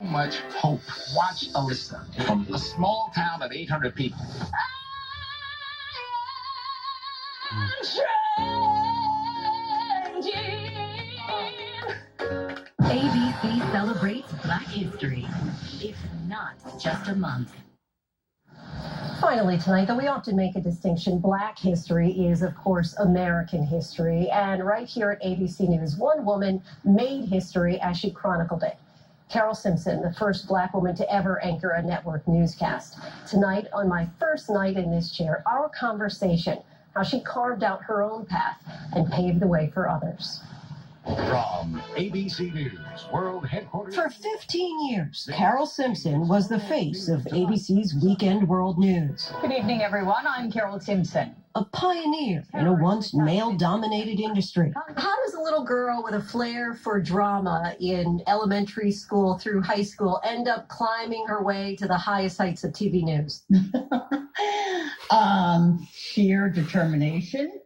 much hope. Watch Alyssa from a small town of 800 people. ABC celebrates Black History. It's not just a month. Finally tonight, though we often make a distinction, Black history is, of course, American history. And right here at ABC News, one woman made history as she chronicled it. Carole Simpson, the first Black woman to ever anchor a network newscast. Tonight, on my first night in this chair, our conversation, how she carved out her own path and paved the way for others. From ABC News World Headquarters. For 15 years, Carole Simpson was the face of ABC's Weekend World News. Good evening, everyone. I'm Carole Simpson. A pioneer in a once male-dominated industry. How does a little girl with a flair for drama in elementary school through high school end up climbing her way to the highest heights of TV news? Sheer determination,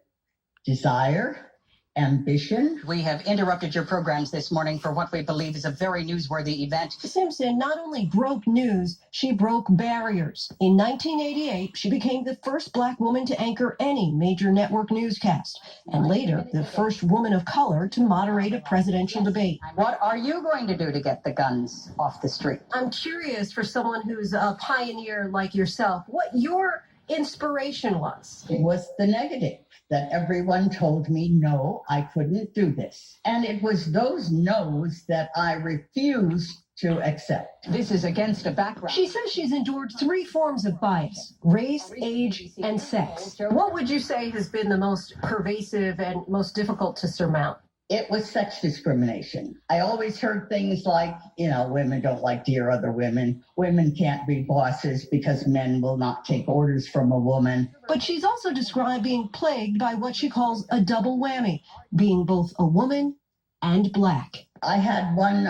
desire, ambition. We have interrupted your programs this morning for what we believe is a very newsworthy event. Simpson not only broke news, she broke barriers. In 1988, she became the first Black woman to anchor any major network newscast, and later, the first woman of color to moderate a presidential debate. What are you going to do to get the guns off the street? I'm curious, for someone who's a pioneer like yourself, what your inspiration was. It was the negative, that everyone told me, no, I couldn't do this. And it was those no's that I refused to accept. This is against a background. She says she's endured 3 forms of bias: race, age, and sex. What would you say has been the most pervasive and most difficult to surmount? It was sex discrimination. I always heard things like, women don't like dear other women. Women can't be bosses because men will not take orders from a woman. But she's also described being plagued by what she calls a double whammy, being both a woman and Black. I had one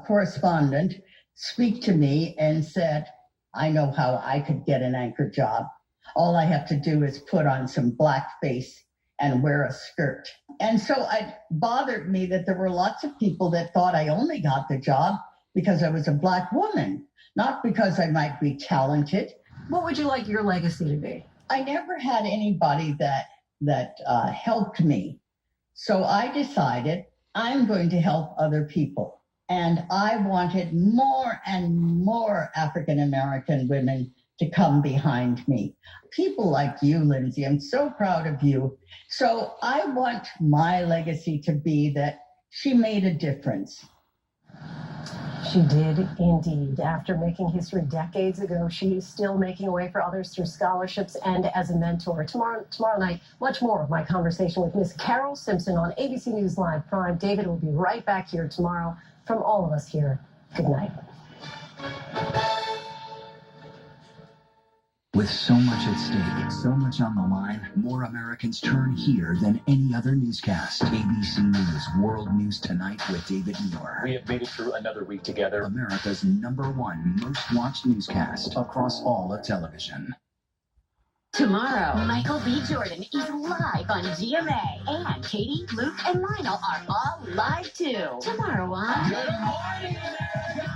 correspondent speak to me and said, I know how I could get an anchor job. All I have to do is put on some blackface and wear a skirt. And so it bothered me that there were lots of people that thought I only got the job because I was a Black woman, not because I might be talented. What would you like your legacy to be? I never had anybody that helped me. So I decided I'm going to help other people. And I wanted more and more African-American women to come behind me. People like you, Linsey, I'm so proud of you. So I want my legacy to be that she made a difference. She did indeed. After making history decades ago, she's still making a way for others through scholarships and as a mentor. Tomorrow night, much more of my conversation with Miss Carole Simpson on ABC News Live Prime. David will be right back here tomorrow. From all of us here, good night. With so much at stake, so much on the line, more Americans turn here than any other newscast. ABC News World News Tonight with David Muir. We have made it through another week together. America's #1 most watched newscast across all of television. Tomorrow, Michael B. Jordan is live on GMA. And Katie, Luke, and Lionel are all live too. Tomorrow on... Good morning, America!